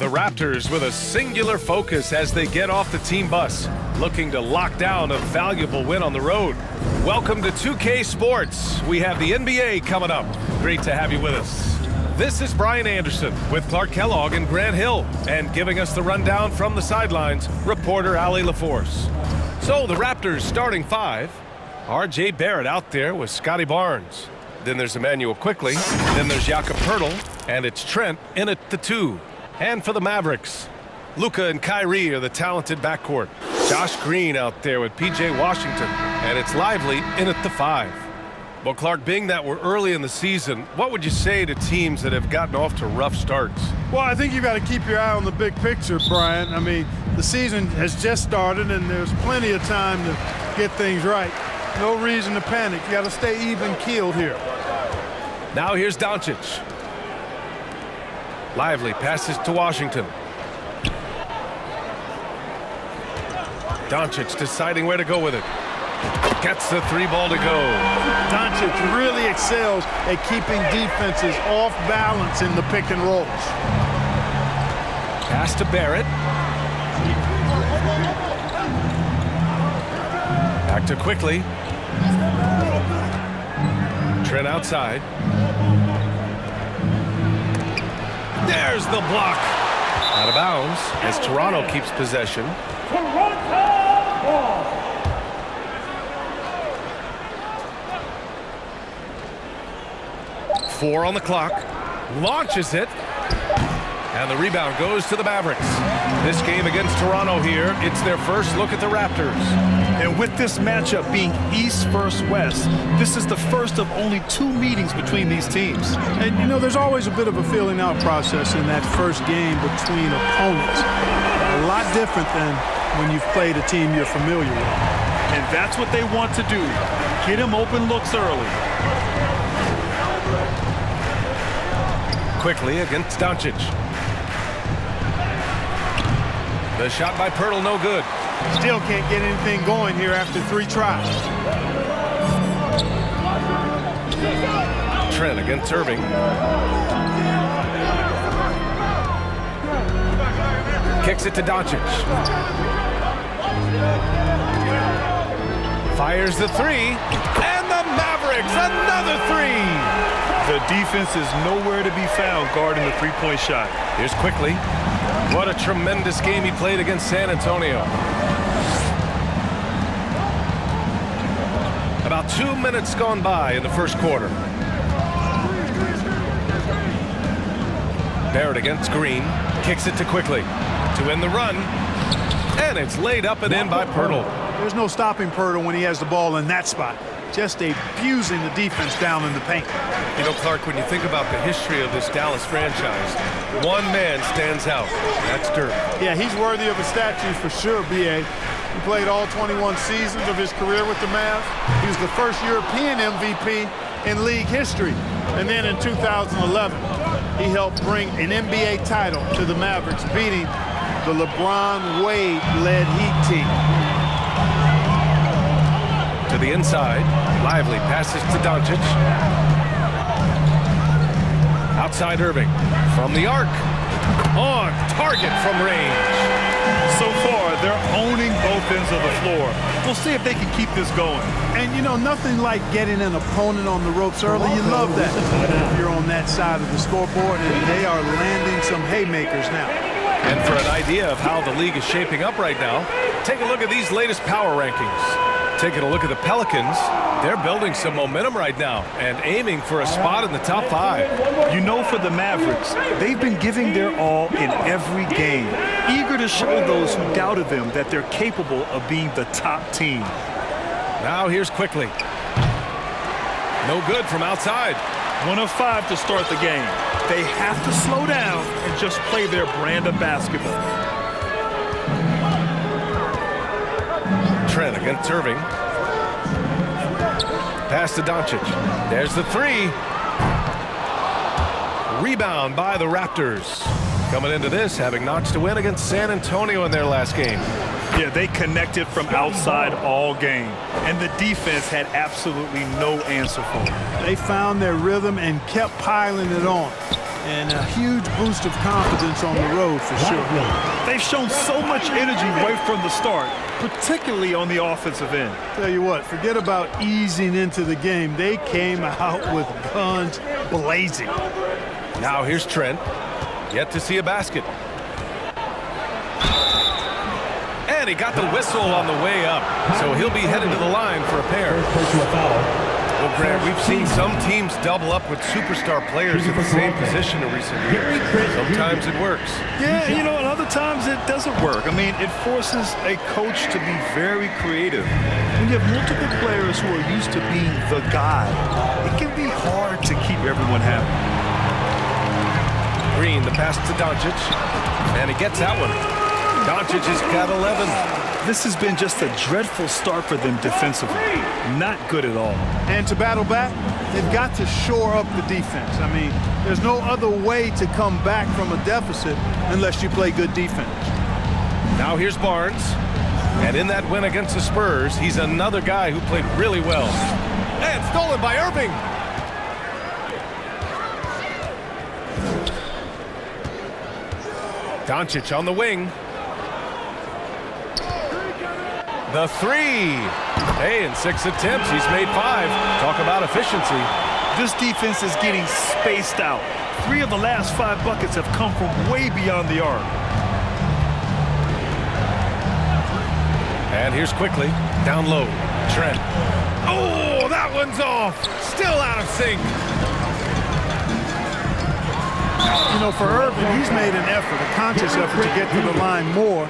The Raptors with a singular focus as they get off the team bus, looking to lock down a valuable win on the road. Welcome to 2K Sports. We have the NBA coming up. Great to have you with us. This is Brian Anderson with Clark Kellogg and Grant Hill, and giving us the rundown from the sidelines, reporter Allie LaForce. So the Raptors starting five. R.J. Barrett out there with Scotty Barnes. Then there's Emmanuel Quickly. Then there's Jakob Poeltl, and it's Trent in at the 2. And for the Mavericks, Luka and Kyrie are the talented backcourt. Josh Green out there with P.J. Washington, and it's Lively in at the 5. Well, Clark, being that we're early in the season, what would you say to teams that have gotten off to rough starts? Well, I think you've got to keep your eye on the big picture, Brian. I mean, the season has just started, and there's plenty of time to get things right. No reason to panic. You got to stay even-keeled here. Now here's Doncic. Lively passes to Washington. Doncic deciding where to go with it. Gets the 3 ball to go. Doncic really excels at keeping defenses off balance in the pick and rolls. Pass to Barrett. Back to Quickly. Trent outside. There's the block. Out of bounds as Toronto keeps possession. Toronto! 4 on the clock. Launches it. And the rebound goes to the Mavericks. This game against Toronto here, it's their first look at the Raptors. And with this matchup being East versus West, this is the first of only 2 meetings between these teams. And, you know, there's always a bit of a feeling out process in that first game between opponents. A lot different than when you've played a team you're familiar with. And that's what they want to do. Get him open looks early. Quickly against Doncic. The shot by Poeltl, no good. Still can't get anything going here after 3 tries. Trent against Irving. Kicks it to Doncic. Fires the 3. And the Mavericks, another 3. The defense is nowhere to be found guarding the 3-point shot. Here's Quickly. What a tremendous game he played against San Antonio. About 2 minutes gone by in the first quarter. Barrett against Green. Kicks it to Quickly to end the run. And it's laid up and in by Poeltl. There's no stopping Poeltl when he has the ball in that spot. Just abusing the defense down in the paint. You know, Clark, when you think about the history of this Dallas franchise, one man stands out. That's Dirk. Yeah, he's worthy of a statue for sure, B.A. He played all 21 seasons of his career with the Mavs. He was the first European MVP in league history. And then in 2011, he helped bring an NBA title to the Mavericks, beating the LeBron Wade-led Heat team. To the inside, Lively passes to Doncic. Outside Irving, from the arc, on target from range. So far, they're owning both ends of the floor. We'll see if they can keep this going. And, you know, nothing like getting an opponent on the ropes early. You love that. If you're on that side of the scoreboard, and they are landing some haymakers now. And for an idea of how the league is shaping up right now, take a look at these latest power rankings. Taking a look at the Pelicans, they're building some momentum right now and aiming for a spot in the top 5. You know, for the Mavericks, they've been giving their all in every game, eager to show those who doubted them that they're capable of being the top team. Now here's Quickly. No good from outside. 1 of 5 to start the game. They have to slow down and just play their brand of basketball. Trent against Irving. Pass to Doncic. There's the 3. Rebound by the Raptors. Coming into this, having notched a win against San Antonio in their last game. Yeah, they connected from outside all game, and the defense had absolutely no answer for them. They found their rhythm and kept piling it on. and a huge boost of confidence on the road for sure. They've shown so much energy right from the start, particularly on the offensive end. Tell you what, forget about easing into the game. They came out with guns blazing. Now here's Trent. Yet to see a basket. And he got the whistle on the way up, so he'll be headed to the line for a pair. Well, Grant, we've seen some teams double up with superstar players in the same position in recent years. Sometimes it works. Yeah, you know, and other times it doesn't work. I mean, it forces a coach to be very creative. When you have multiple players who are used to being the guy, it can be hard to keep everyone happy. Green, the pass to Doncic, and he gets that one. Doncic has got 11. This has been just a dreadful start for them defensively. Not good at all. And to battle back, they've got to shore up the defense. I mean, there's no other way to come back from a deficit unless you play good defense. Now here's Barnes. And in that win against the Spurs, he's another guy who played really well. And stolen by Irving. Doncic on the wing. The three. Hey, in 6 attempts, he's made 5. Talk about efficiency. This defense is getting spaced out. 3 of the last 5 buckets have come from way beyond the arc. And here's quickly. Down low. Trent. Oh, that one's off. Still out of sync. You know, for Irving, he's made an effort, a conscious effort to get to the line more,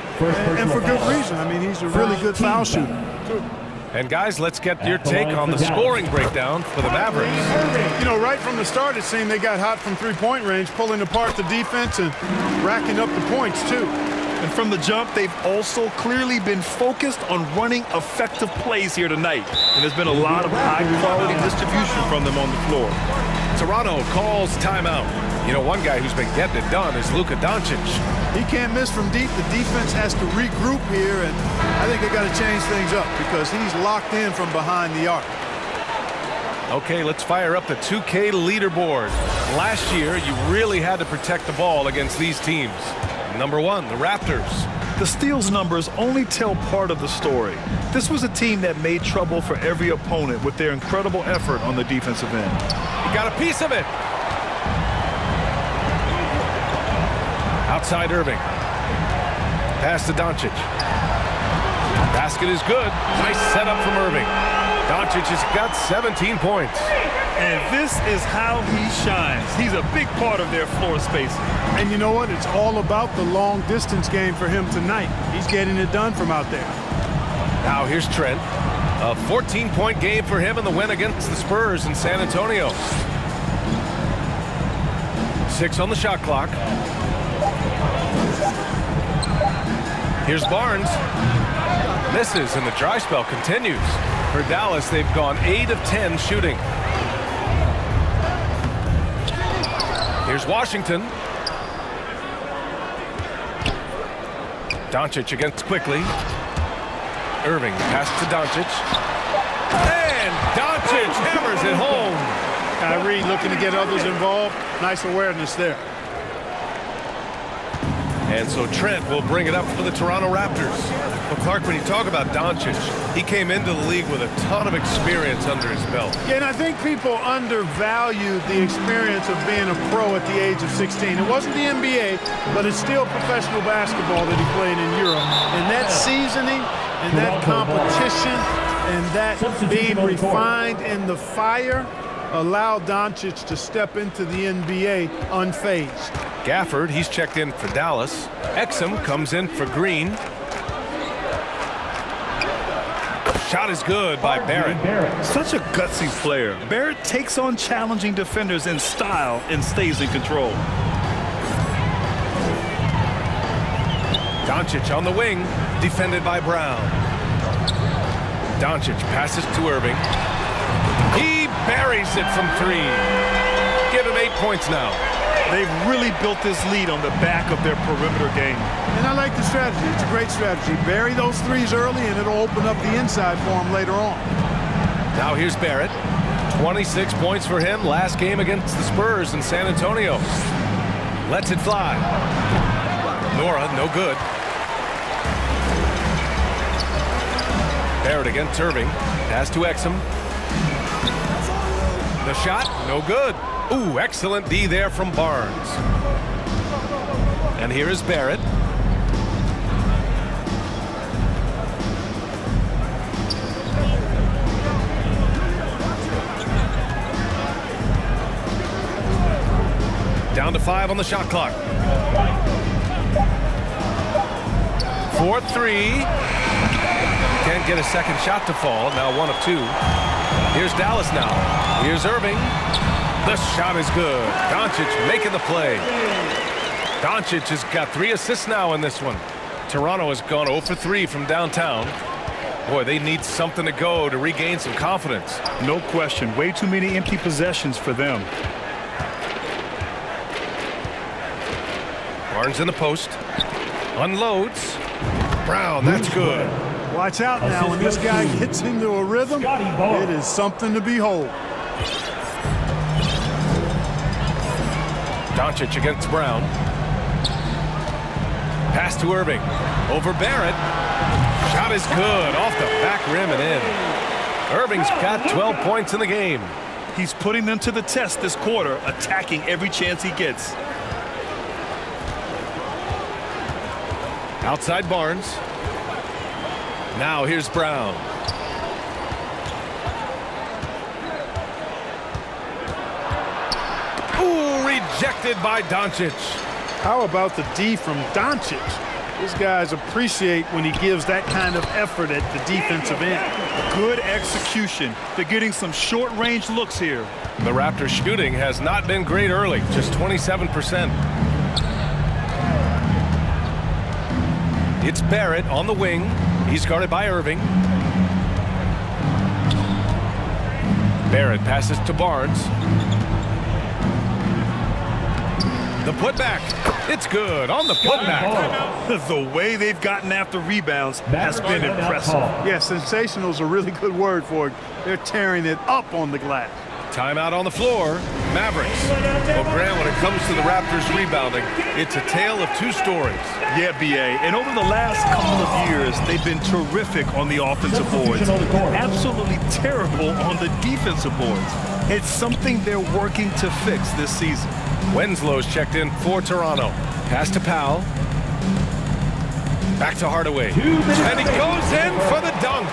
and for good reason. I mean, he's a really good foul shooter. And guys, let's get your take on the scoring breakdown for the Mavericks. You know, right from the start, it seemed they got hot from three-point range, pulling apart the defense and racking up the points, too. And from the jump, they've also clearly been focused on running effective plays here tonight. And there's been a lot of high-quality distribution from them on the floor. Toronto calls timeout. You know, one guy who's been getting it done is Luka Doncic. He can't miss from deep. The defense has to regroup here, and I think they got to change things up because he's locked in from behind the arc. Okay, let's fire up the 2K leaderboard. Last year, you really had to protect the ball against these teams. Number 1, the Raptors. The steals numbers only tell part of the story. This was a team that made trouble for every opponent with their incredible effort on the defensive end. He got a piece of it. Outside Irving. Pass to Doncic. Basket is good. Nice setup from Irving. Doncic has got 17 points. And this is how he shines. He's a big part of their floor spacing. And you know what? It's all about the long distance game for him tonight. He's getting it done from out there. Now here's Trent. A 14-point game for him in the win against the Spurs in San Antonio. 6 on the shot clock. Here's Barnes. Misses, and the dry spell continues. For Dallas, they've gone 8 of 10 shooting. Here's Washington. Doncic against quickly. Irving, pass to Doncic. And Doncic hammers it home. Kyrie looking to get others involved. Nice awareness there. And so Trent will bring it up for the Toronto Raptors. But Clark, when you talk about Doncic, he came into the league with a ton of experience under his belt. Yeah, and I think people undervalued the experience of being a pro at the age of 16. It wasn't the NBA, but it's still professional basketball that he played in Europe. And that seasoning and that competition and that being refined in the fire allowed Doncic to step into the NBA unfazed. Gafford, he's checked in for Dallas. Exum comes in for Green. Shot is good by Barrett. Such a gutsy player. Barrett takes on challenging defenders in style and stays in control. Doncic on the wing, defended by Brown. Doncic passes to Irving. He buries it from 3. Give him 8 points now. They've really built this lead on the back of their perimeter game. And I like the strategy. It's a great strategy. Bury those threes early, and it'll open up the inside for him later on. Now here's Barrett. 26 points for him last game against the Spurs in San Antonio. Lets it fly. Nora, no good. Barrett against Irving. Pass to Exum. The shot, no good. Ooh, excellent D there from Barnes. And here is Barrett. Down to 5 on the shot clock. 4-3. Can't get a second shot to fall. Now 1 of 2. Here's Dallas now. Here's Irving. The shot is good. Doncic making the play. Doncic has got 3 assists now in this one. Toronto has gone 0 for 3 from downtown. Boy, they need something to go to regain some confidence. No question. Way too many empty possessions for them. Barnes in the post. Unloads. Brown, that's good. Watch out now. When this guy gets into a rhythm, it is something to behold. Doncic against Brown. Pass to Irving. Over Barrett. Shot is good. Off the back rim and in. Irving's got 12 points in the game. He's putting them to the test this quarter, attacking every chance he gets. Outside Barnes. Now here's Brown. Ooh, rejected by Doncic. How about the D from Doncic? These guys appreciate when he gives that kind of effort at the defensive end. Good execution. They're getting some short-range looks here. The Raptors shooting has not been great early, just 27%. It's Barrett on the wing. He's guarded by Irving. Barrett passes to Barnes. The putback. It's good on the putback. The way they've gotten after rebounds has been impressive. Yeah, sensational is a really good word for it. They're tearing it up on the glass. Timeout on the floor. Mavericks. Well, Grant, when it comes to the Raptors rebounding, it's a tale of 2 stories. Yeah, B.A. And over the last couple of years, they've been terrific on the offensive boards. Absolutely terrible on the defensive boards. It's something they're working to fix this season. Winslow's checked in for Toronto. Pass to Powell. Back to Hardaway. And he goes in for the dunk.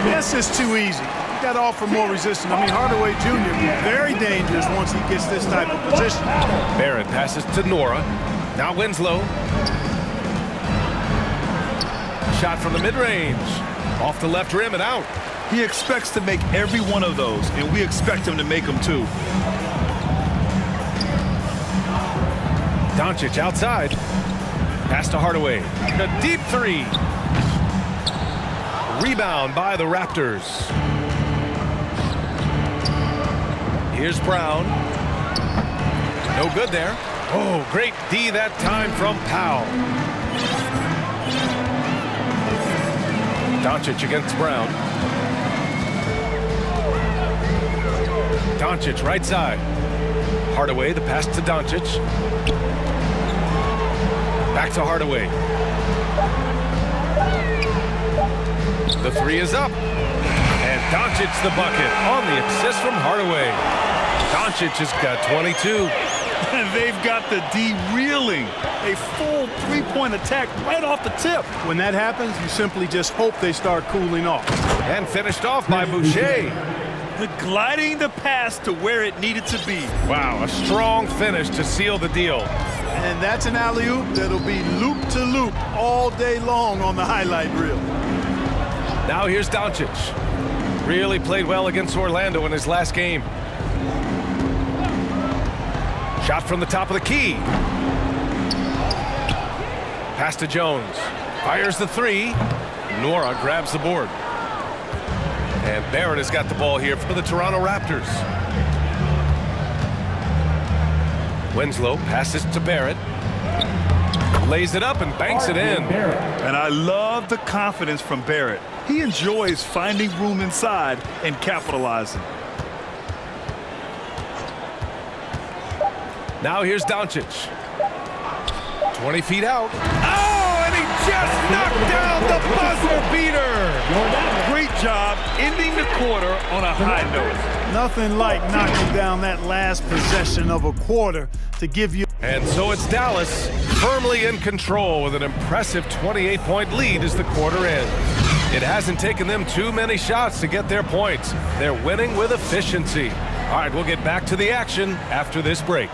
This is too easy. You got to offer more resistance. I mean, Hardaway Jr. very dangerous once he gets this type of position. Barrett passes to Nora. Now Winslow. Shot from the mid-range. Off the left rim and out. He expects to make every one of those, and we expect him to make them too. Doncic outside. Pass to Hardaway. A deep 3. Rebound by the Raptors. Here's Brown. No good there. Oh, great D that time from Powell. Doncic against Brown. Doncic right side. Hardaway, the pass to Doncic. Back to Hardaway. The 3 is up. And Doncic the bucket on the assist from Hardaway. Doncic has got 22. And they've got the D reeling. A full 3-point attack right off the tip. When that happens, you simply just hope they start cooling off. And finished off by Boucher. Gliding the pass to where it needed to be. Wow, a strong finish to seal the deal. And that's an alley-oop that'll be loop-to-loop all day long on the highlight reel. Now here's Doncic. Really played well against Orlando in his last game. Shot from the top of the key. Pass to Jones. Fires the 3. Nora grabs the board. And Barrett has got the ball here for the Toronto Raptors. Winslow passes to Barrett. Lays it up and banks it in. And I love the confidence from Barrett. He enjoys finding room inside and capitalizing. Now here's Doncic. 20 feet out. Oh, and he just knocked down the buzzer beater. Great job ending the quarter on a high note. Nothing like knocking down that last possession of a quarter to give you. And so it's Dallas firmly in control with an impressive 28-point lead as the quarter ends. It hasn't taken them too many shots to get their points. They're winning with efficiency. All right, we'll get back to the action after this break.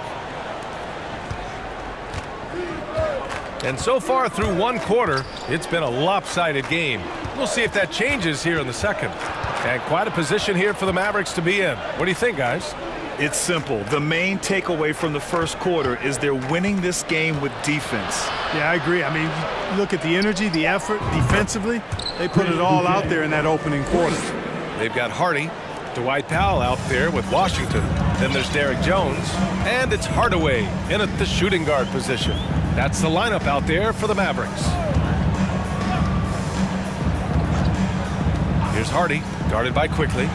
And so far through one quarter, it's been a lopsided game. We'll see if that changes here in the second. And quite a position here for the Mavericks to be in. What do you think, guys? It's simple. The main takeaway from the first quarter is they're winning this game with defense. Yeah, I agree. I mean, look at the energy, the effort defensively. They put it all out there in that opening quarter. They've got Hardy, Dwight Powell out there with Washington. Then there's Derek Jones, and it's Hardaway in at the shooting guard position. That's the lineup out there for the Mavericks. Here's Hardy, guarded by Quickly.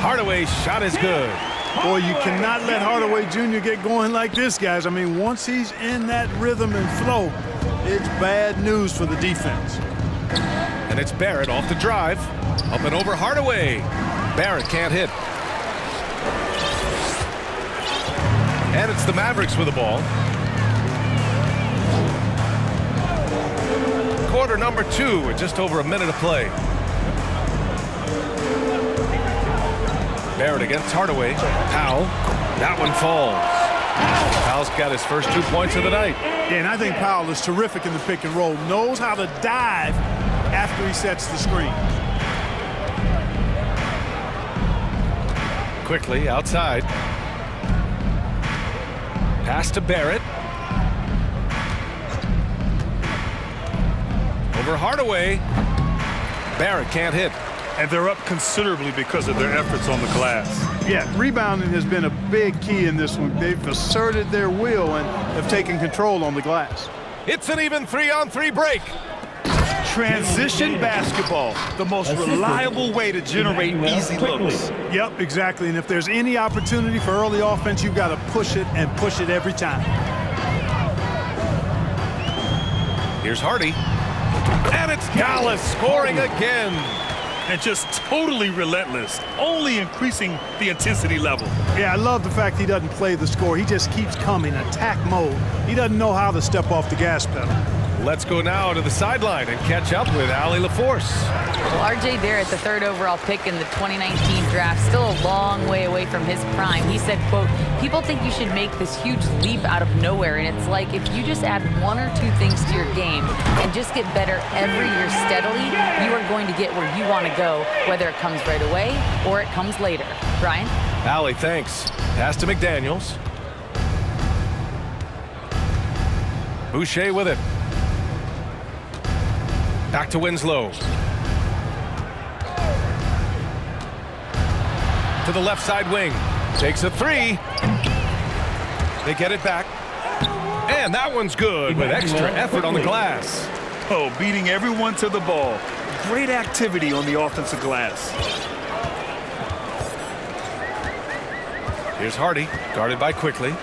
Hardaway's shot is good. Boy, you cannot let Hardaway Jr. get going like this, guys. I mean, once he's in that rhythm and flow, it's bad news for the defense. And it's Barrett off the drive. Up and over Hardaway. Barrett can't hit. And it's the Mavericks with the ball. Quarter number 2 with just over a minute of play. Barrett against Hardaway. Powell. That one falls. Powell's got his first 2 points of the night. Yeah, and I think Powell is terrific in the pick and roll. Knows how to dive after he sets the screen. Quickly outside. Pass to Barrett. Over Hardaway. Barrett can't hit. And they're up considerably because of their efforts on the glass. Yeah, rebounding has been a big key in this one. They've asserted their will and have taken control on the glass. It's an even 3-on-3 break. Transition basketball, the most reliable way to generate easy looks. Yep, exactly. And if there's any opportunity for early offense, you've got to push it and push it every time. Here's Hardy. And it's Dallas scoring again. And just totally relentless, only increasing the intensity level. Yeah, I love the fact he doesn't play the score. He just keeps coming, attack mode. He doesn't know how to step off the gas pedal. Let's go now to the sideline and catch up with Allie LaForce. Well, R.J. Barrett, the third overall pick in the 2019 draft, still a long way away from his prime. He said, quote, "People think you should make this huge leap out of nowhere, and it's like if you just add 1 or 2 things to your game and just get better every year steadily, you are going to get where you want to go, whether it comes right away or it comes later." Brian? Allie, thanks. Pass to McDaniels. Boucher with it. Back to Winslow. To the left side wing. Takes a 3. They get it back. And that one's good with extra effort on the glass. Oh, beating everyone to the ball. Great activity on the offensive glass. Here's Hardy, guarded by Quickly.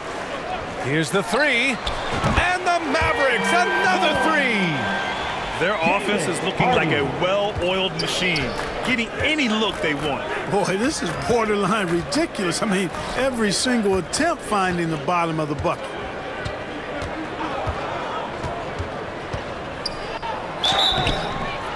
Here's the 3. And the Mavericks, another 3. Their offense is looking like a well-oiled machine, getting any look they want. Boy, this is borderline ridiculous. I mean, every single attempt finding the bottom of the bucket.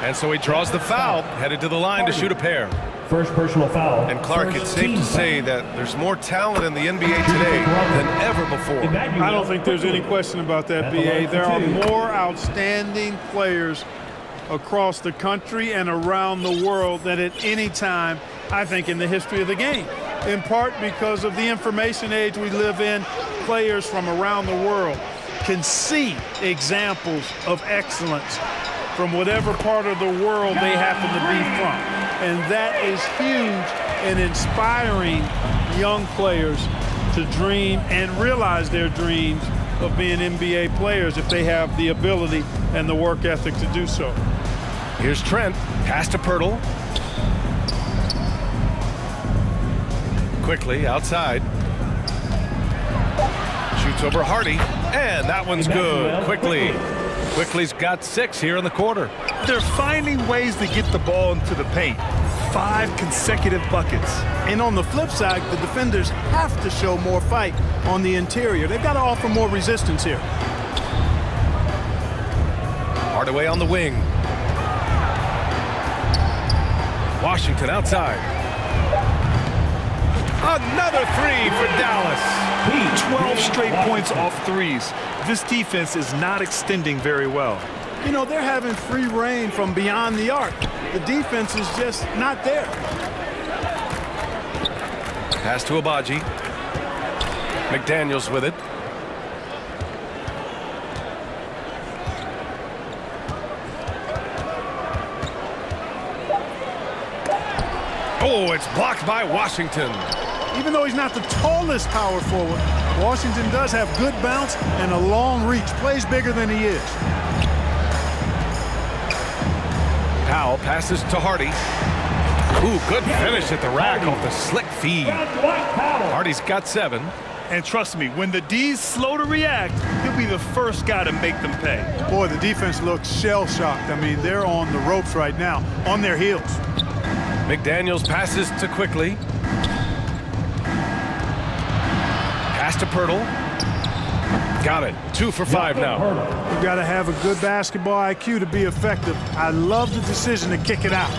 And so he draws the foul, headed to the line to shoot a pair. First personal foul. And Clark, it's safe to say that there's more talent in the NBA today than ever before. I don't think there's any question about that, B.A. There are more outstanding players across the country and around the world than at any time, I think, in the history of the game. In part because of the information age we live in, players from around the world can see examples of excellence from whatever part of the world they happen to be from. And that is huge in inspiring young players to dream and realize their dreams of being NBA players if they have the ability and the work ethic to do so. Here's Trent, pass to Pirtle. Quickly outside. Shoots It's over Hardy, and that one's good. Quickly's got 6 here in the quarter. They're finding ways to get the ball into the paint. 5 consecutive buckets. And on the flip side, the defenders have to show more fight on the interior. They've got to offer more resistance here. Hardaway on the wing. Washington outside. Another 3 for Dallas. 12 straight points off threes. This defense is not extending very well. You know, they're having free reign from beyond the arc. The defense is just not there. Pass to Abaji. McDaniels with it. Oh, it's blocked by Washington. Even though he's not the tallest power forward, Washington does have good bounce and a long reach. Plays bigger than he is. Powell passes to Hardy. Ooh, good finish at the rack off the slick feed. Hardy's got 7. And trust me, when the D's slow to react, he'll be the first guy to make them pay. Boy, the defense looks shell-shocked. I mean, they're on the ropes right now, on their heels. McDaniels passes to Quickly. Pass to Pirtle. Got it. 2 for 5 now. You've got to have a good basketball IQ to be effective. I love the decision to kick it out.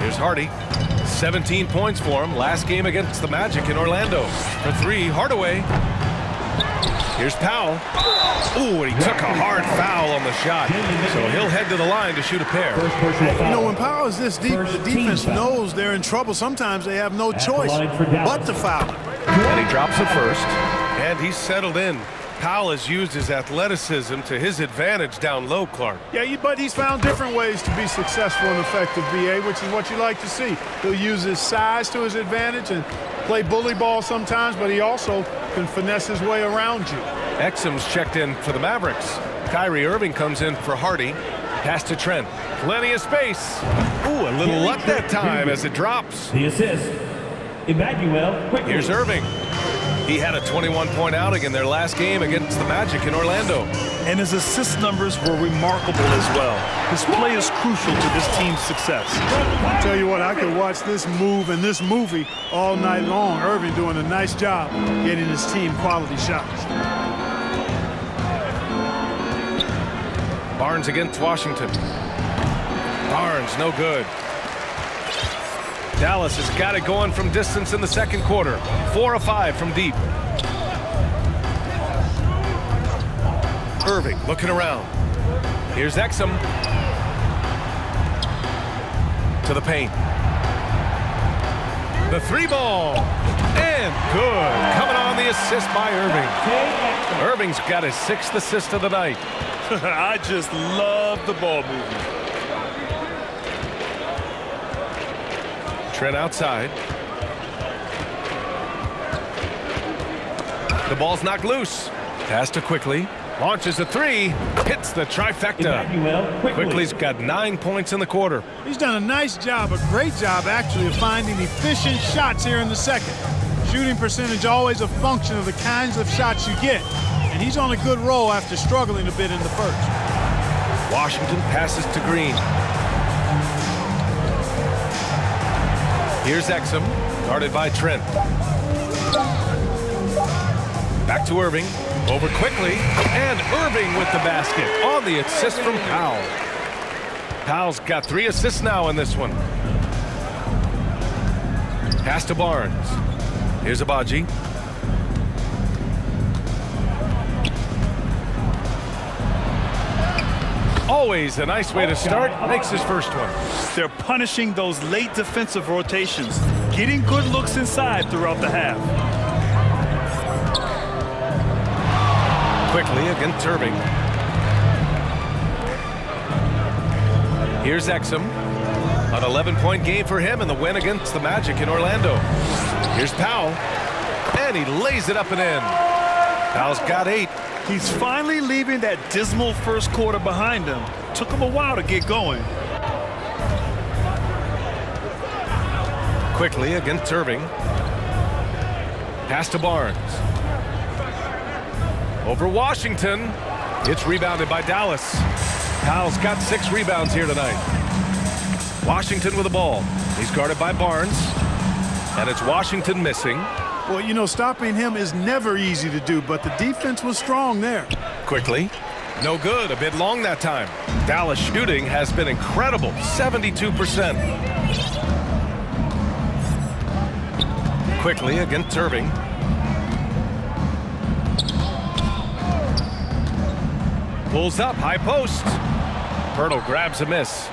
Here's Hardy. 17 points for him. Last game against the Magic in Orlando. For 3, Hardaway. Here's Powell. Ooh, and he took a hard foul on the shot. So he'll head to the line to shoot a pair. You know, when Powell is this deep, the defense knows they're in trouble. Sometimes they have no choice but to foul. And he drops it first. And he's settled in. Powell has used his athleticism to his advantage down low, Clark. Yeah, but he's found different ways to be successful and effective, BA, which is what you like to see. He'll use his size to his advantage and play bully ball sometimes, but he also can finesse his way around you. Exum's checked in for the Mavericks. Kyrie Irving comes in for Hardy. Pass to Trent. Plenty of space. Ooh, a little luck that time as it drops. The assist, Emmanuel Quickly. Here's Irving. He had a 21-point outing in their last game against the Magic in Orlando. And his assist numbers were remarkable as well. His play is crucial to this team's success. I'll tell you what, I could watch this move and this movie all night long. Irving doing a nice job getting his team quality shots. Barnes against Washington. Barnes, no good. Dallas has got it going from distance in the second quarter. 4 of 5 from deep. Irving looking around. Here's Exum. To the paint. The 3-ball. And good. Coming on the assist by Irving. Irving's got his 6th assist of the night. I just love the ball movement. Trent outside. The ball's knocked loose. Pass to Quickly. Launches a 3. Hits the trifecta. Quickly's got 9 points in the quarter. He's done a nice job, a great job actually, of finding efficient shots here in the second. Shooting percentage always a function of the kinds of shots you get. And he's on a good roll after struggling a bit in the first. Washington passes to Green. Here's Exum, guarded by Trent. Back to Irving, over Quickly, and Irving with the basket on the assist from Powell. Powell's got 3 assists now in this one. Pass to Barnes. Here's Abaji. Always a nice way to start. Makes his first one. They're punishing those late defensive rotations, getting good looks inside throughout the half. Quickly against Irving. Here's Exum. An 11-point game for him in the win against the Magic in Orlando. Here's Powell. And he lays it up and in. Powell's got 8. He's finally leaving that dismal first quarter behind him. Took him a while to get going. Quickly against Irving. Pass to Barnes. Over Washington. It's rebounded by Dallas. Powell's got 6 rebounds here tonight. Washington with the ball. He's guarded by Barnes. And it's Washington missing. Well, you know, stopping him is never easy to do, but the defense was strong there. Quickly. No good. A bit long that time. Dallas shooting has been incredible. 72%. Quickly against Irving. Pulls up, high post. Pirtle grabs a miss.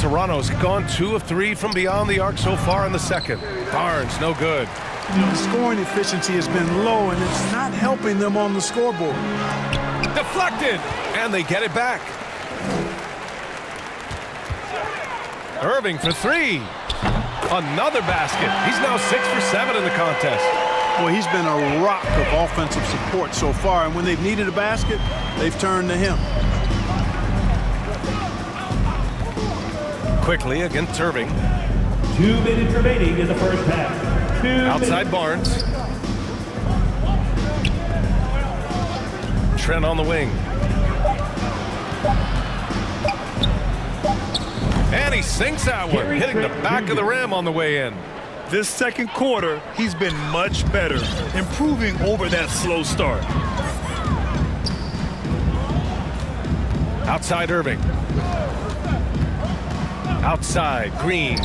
Toronto's gone 2 of 3 from beyond the arc so far in the second. Barnes, no good. You know, the scoring efficiency has been low, and it's not helping them on the scoreboard. Deflected, and they get it back. Irving for 3. Another basket. He's now 6 for 7 in the contest. Well, he's been a rock of offensive support so far, and when they've needed a basket, they've turned to him. Quickly against Irving. 2 minutes remaining in the first half. Outside Barnes. Trent on the wing. And he sinks that one, hitting the back of the rim on the way in. This second quarter, he's been much better, improving over that slow start. Outside Irving. Outside Green.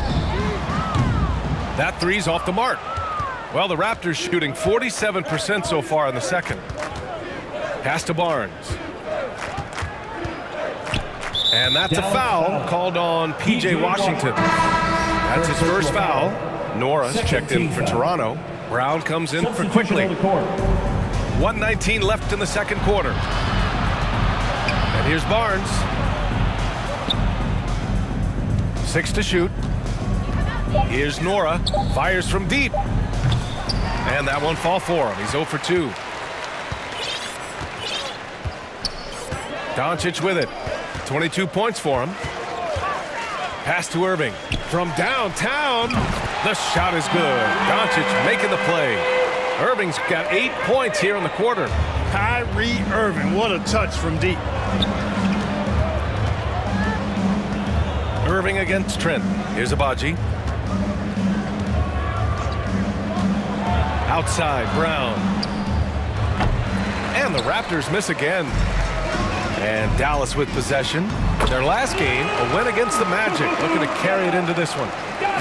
That 3's off the mark. Well, the Raptors shooting 47% so far in the second. Pass to Barnes. And that's a foul called on P.J. Washington. That's his first foul. Nora's checked in for Toronto. Brown comes in for Quickly. 1:19 left in the second quarter. And here's Barnes. 6 to shoot. Here's Nora. Fires from deep. And that won't fall for him. He's 0 for 2. Doncic with it. 22 points for him. Pass to Irving. From downtown. The shot is good. Doncic making the play. Irving's got 8 points here in the quarter. Kyrie Irving, what a touch from deep. Irving against Trent. Here's Abaji. Outside, Brown. And the Raptors miss again. And Dallas with possession. Their last game, a win against the Magic. Looking to carry it into this one.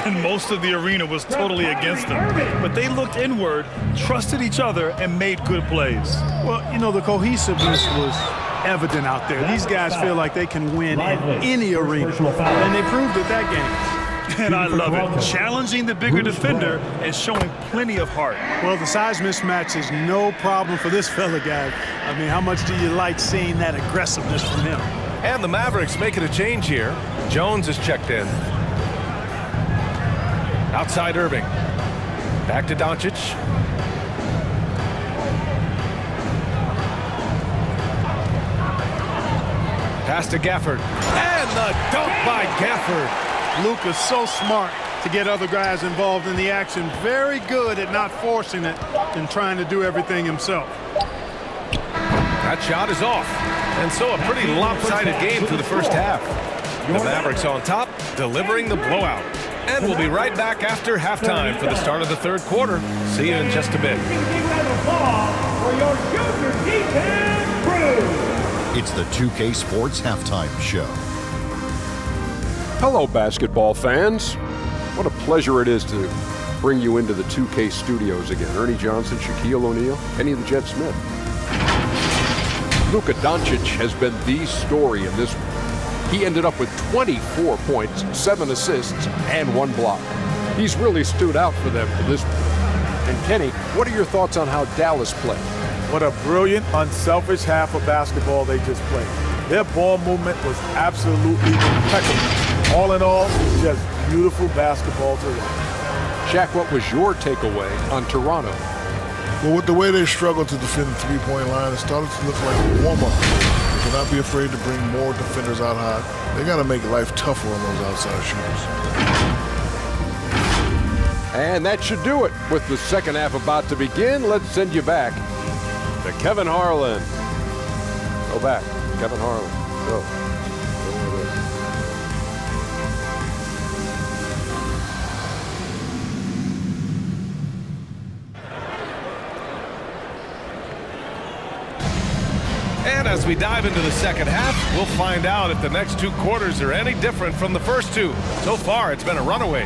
And most of the arena was totally against them. But they looked inward, trusted each other, and made good plays. Well, you know, the cohesiveness was evident out there. These guys feel like they can win in any arena. And they proved it that game. And I love it. Challenging the bigger defender and showing plenty of heart. Well, the size mismatch is no problem for this fella, guy. I mean, how much do you like seeing that aggressiveness from him? And the Mavericks making a change here. Jones is checked in. Outside Irving. Back to Doncic. Pass to Gafford. And the dunk by Gafford. Luka's so smart to get other guys involved in the action. Very good at not forcing it and trying to do everything himself. That shot is off. And so a pretty lopsided game through the first half. The Mavericks on top, delivering the blowout. And we'll be right back after halftime for the start of the third quarter. See you in just a bit. It's the 2K Sports Halftime Show. Hello, basketball fans. What a pleasure it is to bring you into the 2K studios again. Ernie Johnson, Shaquille O'Neal, Kenny the Jet Smith. Luka Doncic has been the story in this one. He ended up with 24 points, 7 assists, and 1 block. He's really stood out for them for this one. And Kenny, what are your thoughts on how Dallas played? What a brilliant, unselfish half of basketball they just played. Their ball movement was absolutely impeccable. All in all, just beautiful basketball to watch. Shaq, what was your takeaway on Toronto? Well, with the way they struggled to defend the three-point line, it started to look like a warm-up. They cannot be afraid to bring more defenders out high. They got to make life tougher on those outside shooters. And that should do it. With the second half about to begin, let's send you back to Kevin Harlan. Go back, Kevin Harlan. Go. And as we dive into the second half, we'll find out if the next two quarters are any different from the first two. So far, it's been a runaway.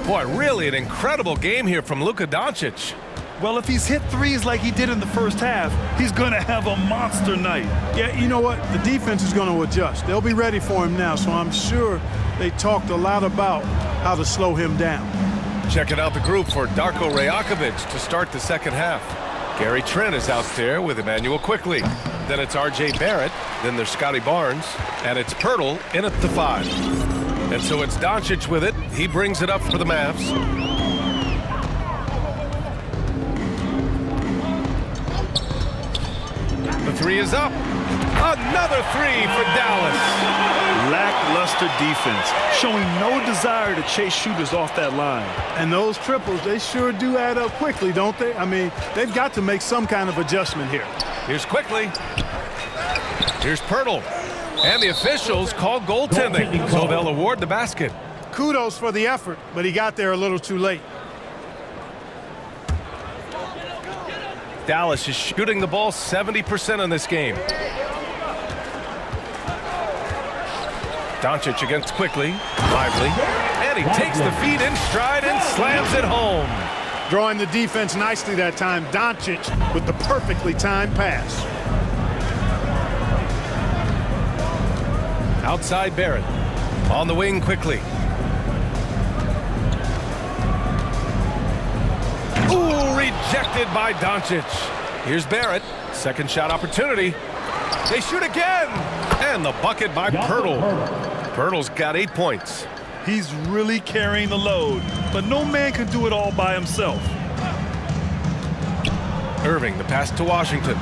Boy, really an incredible game here from Luka Doncic. Well, if he's hit threes like he did in the first half, he's going to have a monster night. Yeah, you know what? The defense is going to adjust. They'll be ready for him now, so I'm sure they talked a lot about how to slow him down. Checking out the group for Darko Rajakovic to start the second half. Gary Trent is out there with Emmanuel Quickly. Then it's R.J. Barrett. Then there's Scotty Barnes. And it's Pirtle in at the 5. And so it's Doncic with it. He brings it up for the Mavs. The 3 is up. Another 3 for Dallas. Lackluster defense, showing no desire to chase shooters off that line. And those triples, they sure do add up quickly, don't they? I mean, they've got to make some kind of adjustment here. Here's Quickly. Here's Pirtle. And the officials call goaltending, so they'll award the basket. Kudos for the effort, but he got there a little too late. Dallas is shooting the ball 70% in this game. Doncic against Quickly. Lively. And he takes the feed in stride and slams it home. Drawing the defense nicely that time. Doncic with the perfectly timed pass. Outside Barrett. On the wing Quickly. Ooh, rejected by Doncic. Here's Barrett. Second shot opportunity. They shoot again. And the bucket by Pirtle. Pirtle's got 8 points. He's really carrying the load, but no man can do it all by himself. Irving, the pass to Washington.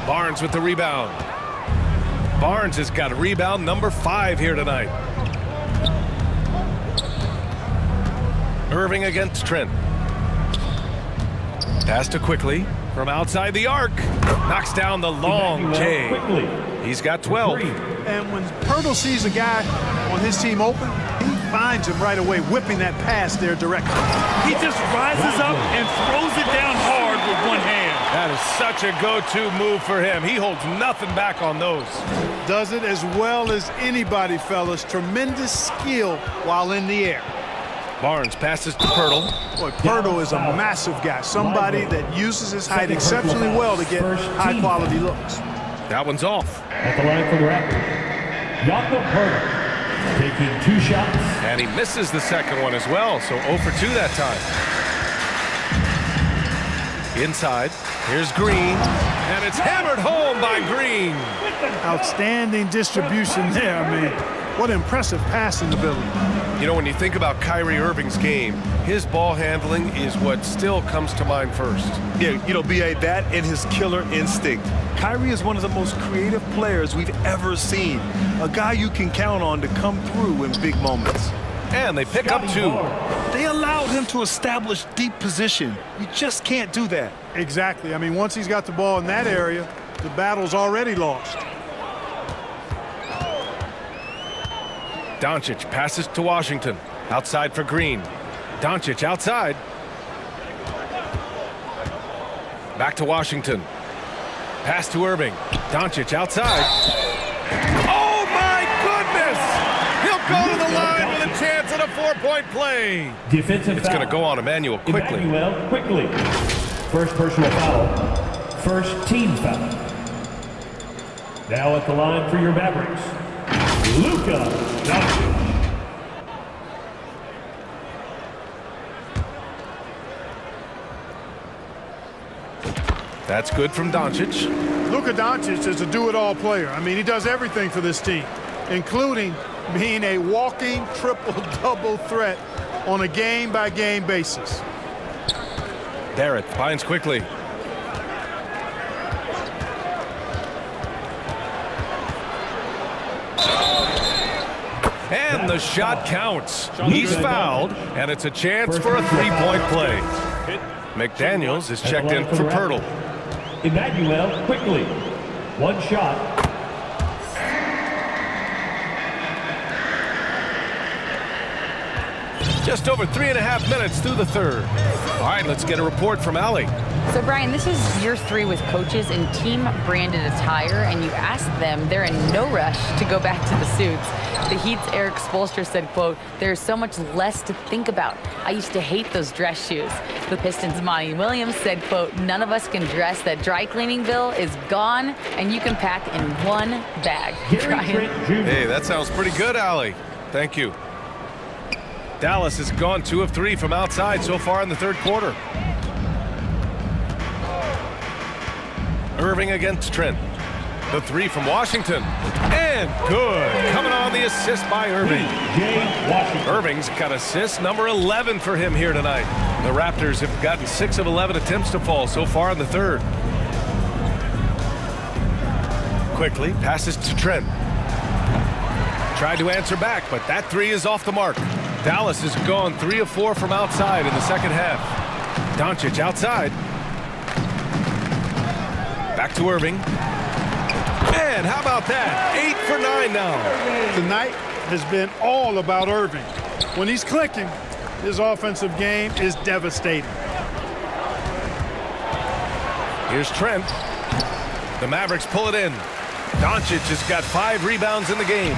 Barnes with the rebound. Barnes has got rebound number 5 here tonight. Irving against Trent. Pass to Quickly from outside the arc. Knocks down the long J. He's got 12. And when Pirtle sees a guy on his team open, he finds him right away, whipping that pass there directly. He just rises up and throws it down hard with one hand. That is such a go-to move for him. He holds nothing back on those. Does it as well as anybody, fellas. Tremendous skill while in the air. Barnes passes to Pirtle. Boy, Pirtle is a massive guy. Somebody that uses his height exceptionally well to get high-quality looks. That one's off. At the line for the Raptors, Jakob Pirtle taking 2 shots. And he misses the second one as well, so 0 for 2 that time. Inside, here's Green, and it's hammered home by Green. Outstanding distribution there. I mean, what impressive passing ability. You know, when you think about Kyrie Irving's game, his ball handling is what still comes to mind first. Yeah, you know, B.A., that and his killer instinct. Kyrie is one of the most creative players we've ever seen. A guy you can count on to come through in big moments. And they pick up 2. They allowed him to establish deep position. You just can't do that. Exactly. I mean, once he's got the ball in that area, the battle's already lost. Doncic passes to Washington. Outside for Green. Doncic outside. Back to Washington. Pass to Irving. Doncic outside. Oh, my goodness! He'll go to the line with a chance at a 4-point play. Defensive It's going to go on Emmanuel Quickly. Emmanuel Quickly. First personal foul. First team foul. Now at the line for your Mavericks, Luka Doncic. That's good from Doncic. Luka Doncic is a do-it-all player. I mean, he does everything for this team, including being a walking triple-double threat on a game-by-game basis. Barrett finds Quickly. And the shot counts. He's fouled, and it's a chance for a three-point play. McDaniels is checked in for Pirtle. Emmanuel quickly. One shot. Just over 3.5 minutes through the third. All right, let's get a report from Allie. So, Brian, this is year 3 with coaches in team-branded attire, and you ask them, they're in no rush to go back to the suits. The Heat's Eric Spoelstra said, quote, "There's so much less to think about. I used to hate those dress shoes." The Pistons' Monty Williams said, quote, "None of us can dress. That dry cleaning bill is gone, and you can pack in one bag." Hey, that sounds pretty good, Allie. Thank you. Dallas has gone 2 of 3 from outside so far in the third quarter. Irving against Trent. The 3 from Washington. And good. Coming on the assist by Irving. Irving's got assist number 11 for him here tonight. The Raptors have gotten 6 of 11 attempts to fall so far in the third. Quickly passes to Trent. Tried to answer back, but that 3 is off the mark. Dallas has gone 3 of 4 from outside in the second half. Doncic outside. Back to Irving. And how about that? 8 for 9 now. Tonight has been all about Irving. When he's clicking, his offensive game is devastating. Here's Trent. The Mavericks pull it in. Doncic has got 5 rebounds in the game.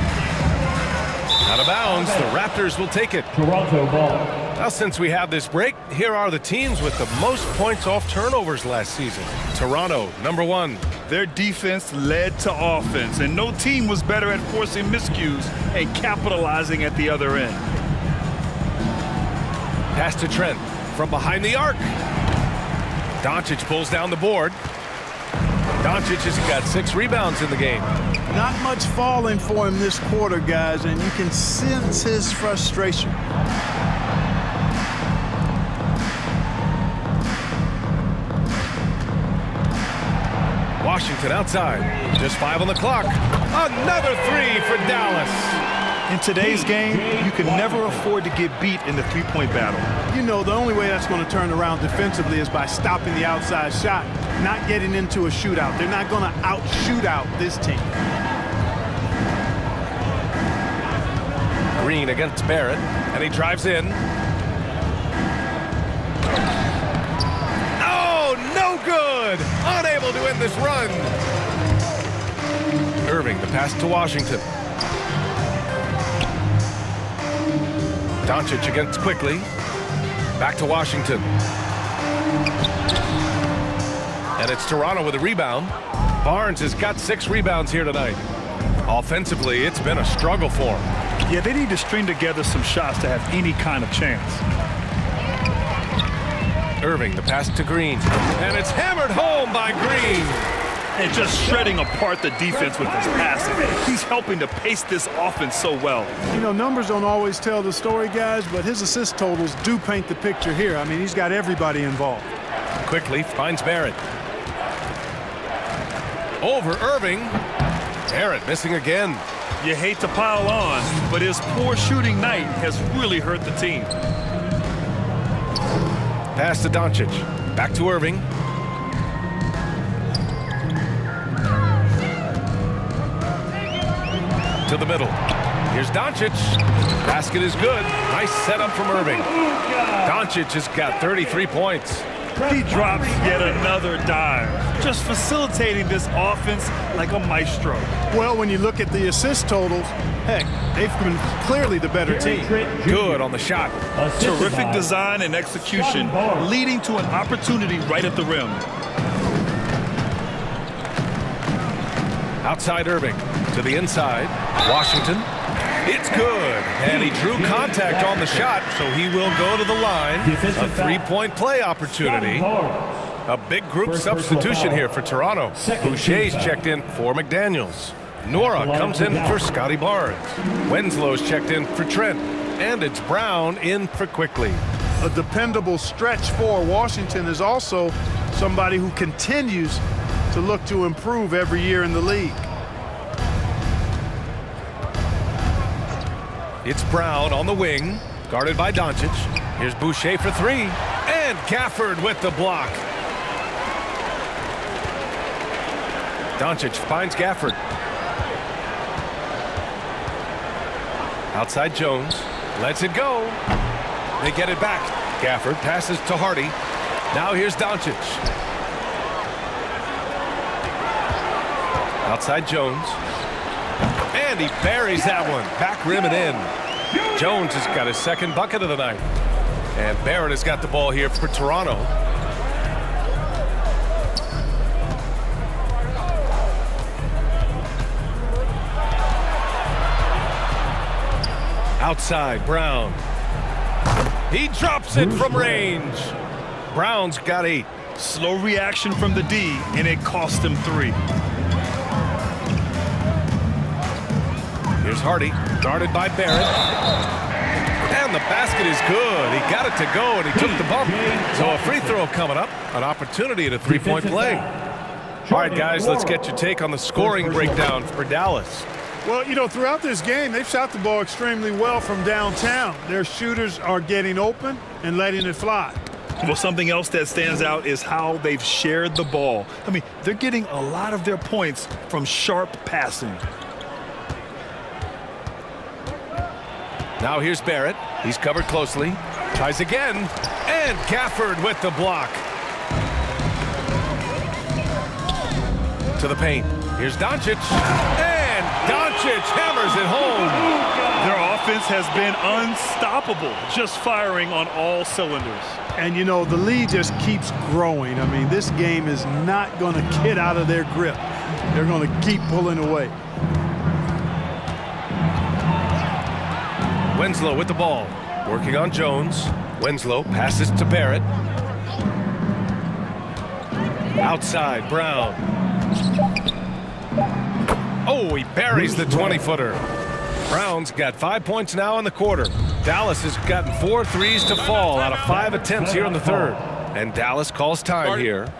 Out of bounds, the Raptors will take it. Toronto ball. Now, since we have this break, here are the teams with the most points off turnovers last season. Toronto, number 1. Their defense led to offense, and no team was better at forcing miscues and capitalizing at the other end. Pass to Trent from behind the arc. Doncic pulls down the board. Doncic has got 6 rebounds in the game. Not much falling for him this quarter, guys, and you can sense his frustration. Washington outside. Just 5 on the clock. Another 3 for Dallas. In today's game, you can never afford to get beat in the three-point battle. You know, the only way that's going to turn around defensively is by stopping the outside shot, not getting into a shootout. They're not going to out-shoot out this team. Green against Barrett, and he drives in. Oh, no good! Unable to end this run. Irving, the pass to Washington. Doncic against quickly. Back to Washington. And it's Toronto with a rebound. Barnes has got 6 rebounds here tonight. Offensively, it's been a struggle for him. Yeah, they need to string together some shots to have any kind of chance. Irving, the pass to Green. And it's hammered home by Green. And just shredding apart the defense with his passing. He's helping to pace this offense so well. You know, numbers don't always tell the story, guys, but his assist totals do paint the picture here. I mean, he's got everybody involved. Quickly finds Barrett. Over Irving. Barrett missing again. You hate to pile on, but his poor shooting night has really hurt the team. Pass to Doncic. Back to Irving. To the middle. Here's Doncic. Basket is good. Nice setup from Irving. Doncic has got 33 points. He drops yet another dime, just facilitating this offense like a maestro. Well, when you look at the assist totals, heck, they've been clearly the better team. Good on the shot. Terrific design and execution, leading to an opportunity right at the rim. Outside Irving. To the inside. Washington. It's good. And he drew contact on the shot, so he will go to the line. A 3-point play opportunity. A big group substitution here for Toronto. Boucher's checked in for McDaniels. Nora comes in for Scotty Barnes. Wenslow's checked in for Trent. And it's Brown in for Quickly. A dependable stretch for Washington is also somebody who continues to look to improve every year in the league. It's Brown on the wing, guarded by Doncic. Here's Boucher for three, and Gafford with the block. Doncic finds Gafford. Outside Jones, lets it go. They get it back. Gafford passes to Hardy. Now here's Doncic. Outside Jones. And he buries that one. Back rim and in. Jones has got his second bucket of the night. And Barrett has got the ball here for Toronto. Outside, Brown. He drops it from range. Brown's got 8. Slow reaction from the D, and it cost him 3. Here's Hardy, guarded by Barrett. And the basket is good. He got it to go, and he took the bump. So a free throw coming up, an opportunity at a three-point play. All right, guys, let's get your take on the scoring breakdown for Dallas. Well, you know, throughout this game, they've shot the ball extremely well from downtown. Their shooters are getting open and letting it fly. Well, something else that stands out is how they've shared the ball. I mean, they're getting a lot of their points from sharp passing. Now here's Barrett. He's covered closely. Tries again. And Gafford with the block. To the paint. Here's Doncic. And Doncic hammers it home. Their offense has been unstoppable, just firing on all cylinders. And, you know, the lead just keeps growing. I mean, this game is not going to get out of their grip. They're going to keep pulling away. Winslow with the ball. Working on Jones. Winslow passes to Barrett. Outside, Brown. Oh, he buries the 20-footer. Brown's got 5 points now in the quarter. Dallas has gotten 4 threes to fall out of 5 attempts here in the third. And Dallas calls time here.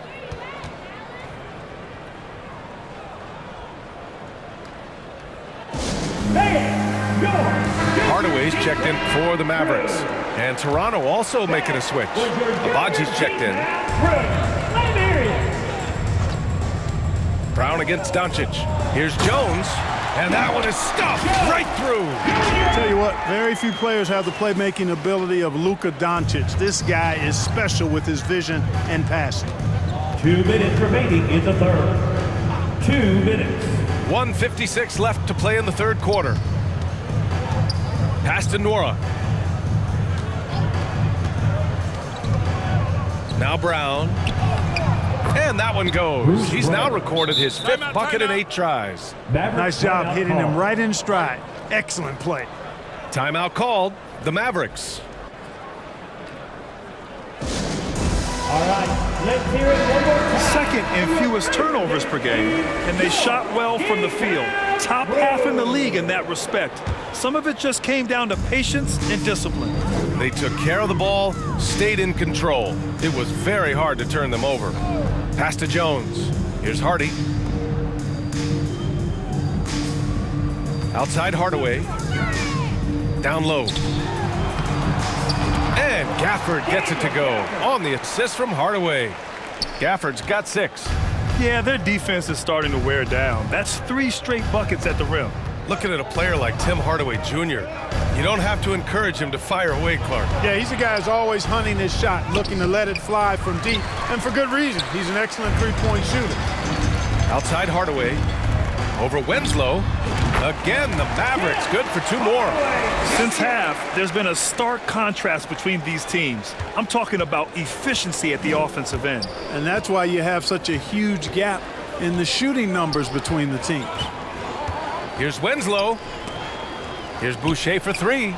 Hardaway's checked in for the Mavericks. And Toronto also making a switch. Abaji's checked in. Brown against Doncic. Here's Jones. And that one is stuffed right through. I'll tell you what, very few players have the playmaking ability of Luka Doncic. This guy is special with his vision and passing. 2 minutes remaining in the third. 2 minutes. 1:56 left to play in the third quarter. Pass to Nora. Now Brown. And that one goes. He's now recorded his 5th bucket in 8 tries. Nice job hitting him right in stride. Excellent play. Timeout called. The Mavericks. All right, let's hear it one more time. Second in fewest turnovers per game, and they shot well from the field. Top half in the league in that respect. Some of it just came down to patience and discipline. They took care of the ball, stayed in control. It was very hard to turn them over. Pass to Jones. Here's Hardy. Outside Hardaway. Down low. And Gafford gets it to go on the assist from Hardaway. Gafford's got 6. Yeah, their defense is starting to wear down. That's 3 straight buckets at the rim. Looking at a player like Tim Hardaway Jr., you don't have to encourage him to fire away, Clark. Yeah, he's a guy who's always hunting his shot, looking to let it fly from deep, and for good reason. He's an excellent three-point shooter. Outside Hardaway. Over Winslow. Again, the Mavericks good for 2 more. Since half, there's been a stark contrast between these teams. I'm talking about efficiency at the offensive end. And that's why you have such a huge gap in the shooting numbers between the teams. Here's Winslow. Here's Boucher for 3.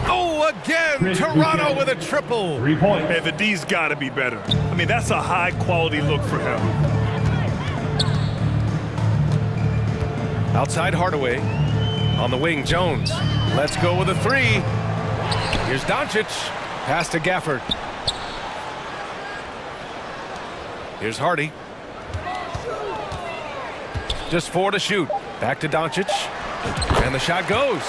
Oh, again, Toronto with a triple. 3 points. Man, the D's got to be better. I mean, that's a high-quality look for him. Outside Hardaway. On the wing, Jones. Let's go with a 3. Here's Doncic. Pass to Gafford. Here's Hardy. Just 4 to shoot. Back to Doncic. And the shot goes.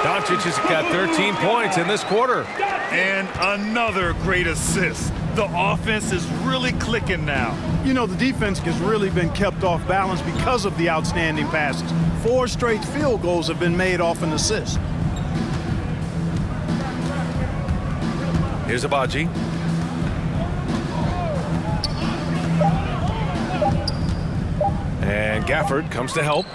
Doncic has got 13 points in this quarter. And another great assist. The offense is really clicking now. You know, the defense has really been kept off balance because of the outstanding passes. 4 straight field goals have been made off an assist. Here's Abaji. And Gafford comes to help.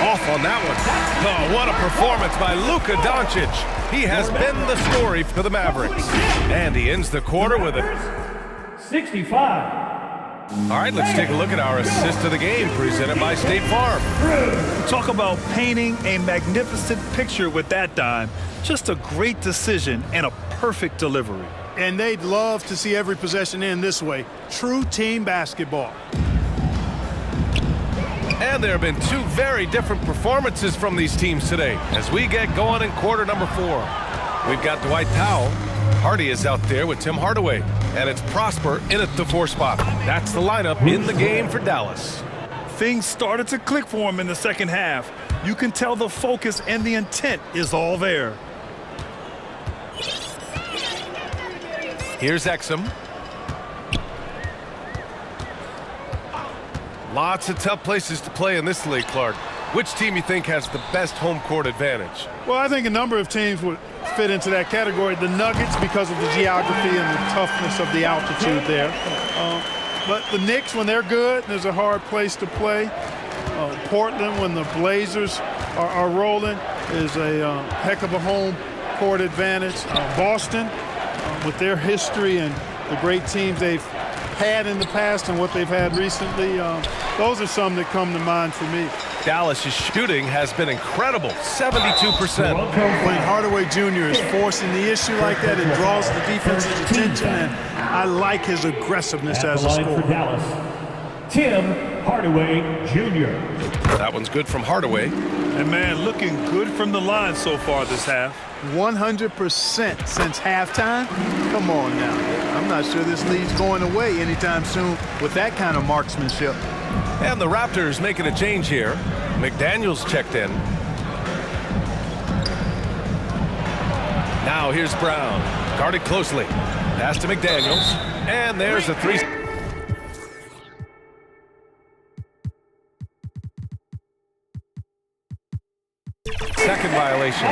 Off on that one. Oh, what a performance by Luka Doncic. He has been the story for the Mavericks. And he ends the quarter with it. 65. All right, let's take a look at our assist of the game presented by State Farm. Talk about painting a magnificent picture with that dime. Just a great decision and a perfect delivery. And they'd love to see every possession end this way. True team basketball. And there have been 2 very different performances from these teams today as we get going in quarter number 4. We've got Dwight Powell. Hardy is out there with Tim Hardaway. And it's Prosper in at the 4 spot. That's the lineup in the game for Dallas. Things started to click for him in the second half. You can tell the focus and the intent is all there. Here's Exum. Lots of tough places to play in this league, Clark. Which team you think has the best home court advantage? Well, I think a number of teams would fit into that category. The Nuggets, because of the geography and the toughness of the altitude there. But the Knicks, when they're good, there's a hard place to play. Portland, when the Blazers are rolling, is a heck of a home court advantage. Boston, with their history and the great teams they've had in the past and what they've had recently, those are some that come to mind for me. Dallas's shooting has been incredible, 72%. When Hardaway Jr. is forcing the issue like that, it draws the defense's attention, and I like his aggressiveness as a scorer. For Dallas, Tim Hardaway Jr. That one's good from Hardaway. And man, looking good from the line so far this half. 100% since halftime? Come on now. I'm not sure this lead's going away anytime soon with that kind of marksmanship. And the Raptors making a change here. McDaniels checked in. Now here's Brown. Guarded closely. Pass to McDaniels. And there's a 3. Second violation.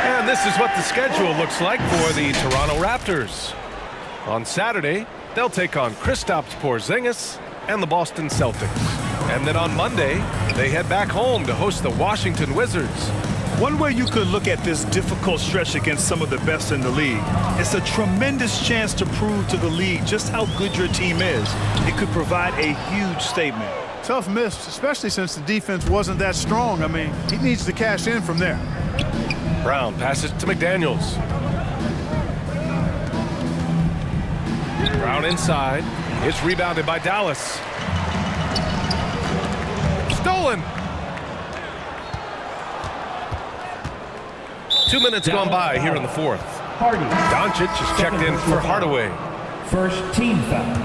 And this is what the schedule looks like for the Toronto Raptors. On Saturday, they'll take on Kristaps Porzingis and the Boston Celtics. And then on Monday, they head back home to host the Washington Wizards. One way you could look at this difficult stretch against some of the best in the league, it's a tremendous chance to prove to the league just how good your team is. It could provide a huge statement. Tough miss, especially since the defense wasn't that strong. I mean, he needs to cash in from there. Brown passes to McDaniels. Brown inside. It's rebounded by Dallas. Stolen. 2 minutes gone by here in the 4th. Hardy. Doncic is checked in for Hardaway. First team foul.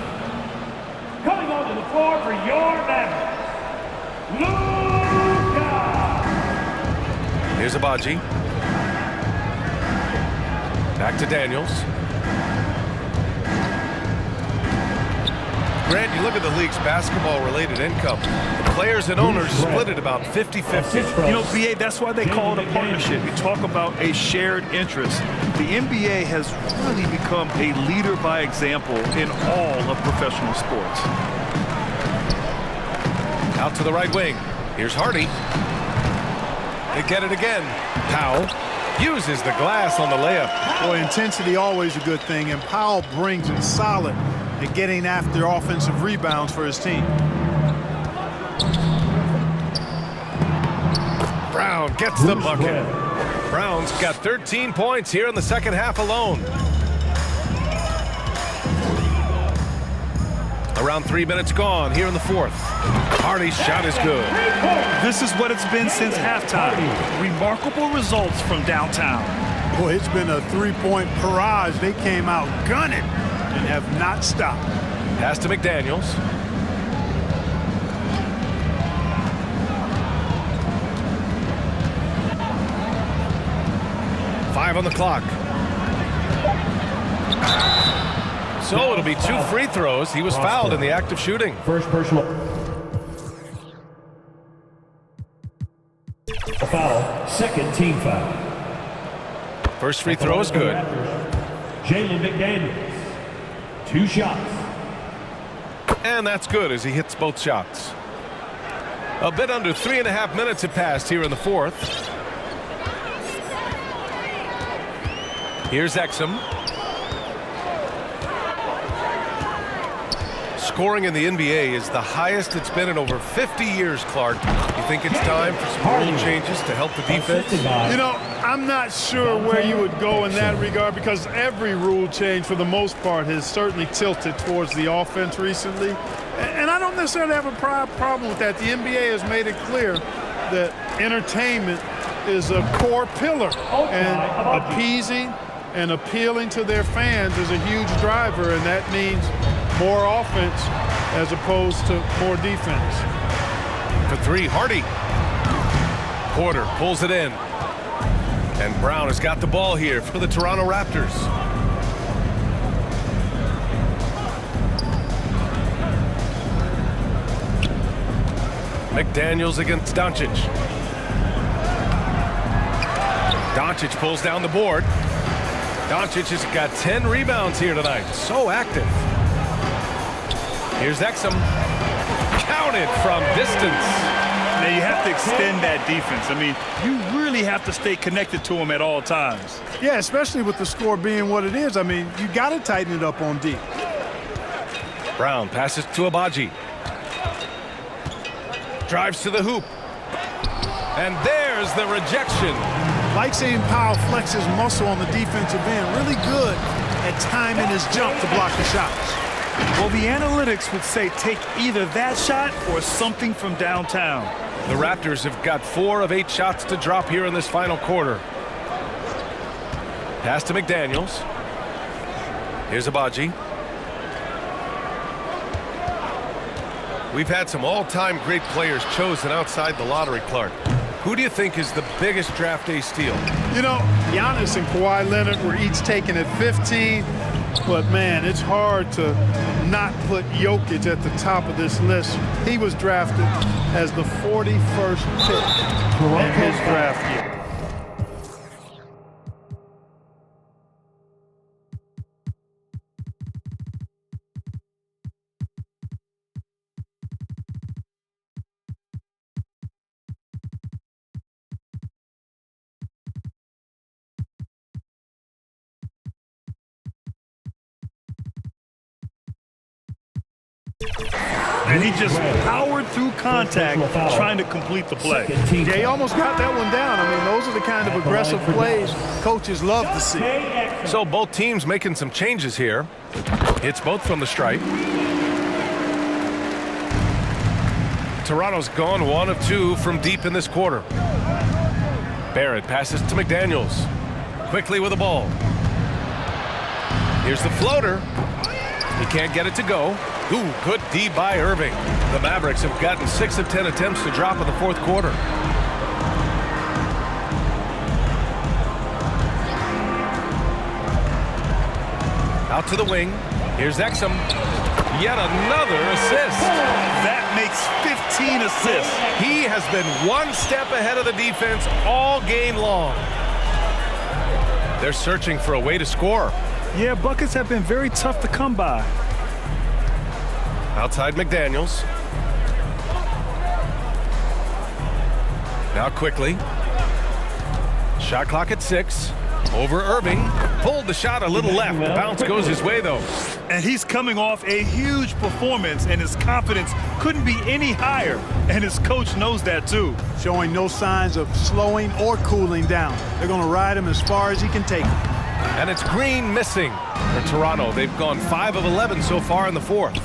Coming onto the floor for your Mavericks, Luka. Here's Abaji. Back to Daniels. Grant, you look at the league's basketball-related income. The players and owners split it about 50-50. You know, BA, that's why they call it a partnership. You talk about a shared interest. The NBA has really become a leader by example in all of professional sports. Out to the right wing. Here's Hardy. They get it again. Powell uses the glass on the layup. Boy, intensity always a good thing, and Powell brings it solid and getting after offensive rebounds for his team. Brown gets the bucket. Brown's got 13 points here in the second half alone. Around 3 minutes gone here in the 4th. Hardy's shot is good. This is what it's been since halftime. Remarkable results from downtown. Boy, it's been a three-point barrage. They came out gunning and have not stopped. Pass to McDaniels. 5 on the clock. So it'll be 2 free throws. He was fouled in the act of shooting. First personal. A foul, second team foul. First free throw is good. Jalen McDaniels, 2 shots. And that's good as he hits both shots. A bit under 3.5 minutes have passed here in the fourth. Here's Exum. Scoring in the NBA is the highest it's been in over 50 years, Clark. You think it's time for some rule changes to help the defense? You know, I'm not sure where you would go in that regard because every rule change, for the most part, has certainly tilted towards the offense recently. And I don't necessarily have a problem with that. The NBA has made it clear that entertainment is a core pillar, and appeasing and appealing to their fans is a huge driver, and that means more offense as opposed to more defense. For 3, Hardy. Porter pulls it in. And Brown has got the ball here for the Toronto Raptors. McDaniels against Doncic. Doncic pulls down the board. Doncic has got 10 rebounds here tonight. So active. Here's Exum. Counted from distance. Now you have to extend that defense. I mean, you really have to stay connected to him at all times. Yeah, especially with the score being what it is. I mean, you got to tighten it up on D. Brown passes to Abaji. Drives to the hoop. And there's the rejection. Like seeing Powell flex his muscle on the defensive end. Really good at timing his jump to block the shots. Well, the analytics would say take either that shot or something from downtown. The Raptors have got 4 of 8 shots to drop here in this final quarter. Pass to McDaniels. Here's Abaji. We've had some all-time great players chosen outside the lottery, Clark. Who do you think is the biggest draft day steal? You know, Giannis and Kawhi Leonard were each taken at 15. But, man, it's hard to not put Jokic at the top of this list. He was drafted as the 41st pick in his draft year. And he just powered through contact trying to complete the play. Yeah, he almost got that one down. I mean, those are the kind of aggressive plays coaches love to see. So both teams making some changes here. Hits both from the stripe. Toronto's gone 1 of 2 from deep in this quarter. Barrett passes to McDaniels. Quickly with the ball. Here's the floater. He can't get it to go. Ooh, good D by Irving. The Mavericks have gotten 6 of 10 attempts to drop in the fourth quarter. Out to the wing. Here's Exum. Yet another assist. That makes 15 assists. He has been 1 step ahead of the defense all game long. They're searching for a way to score. Yeah, buckets have been very tough to come by. Outside McDaniels. Now quickly. Shot clock at 6. Over Irving. Pulled the shot a little left. The bounce goes his way, though. And he's coming off a huge performance, and his confidence couldn't be any higher. And his coach knows that, too. Showing no signs of slowing or cooling down. They're going to ride him as far as he can take him. And it's Green missing for Toronto. They've gone 5 of 11 so far in the fourth.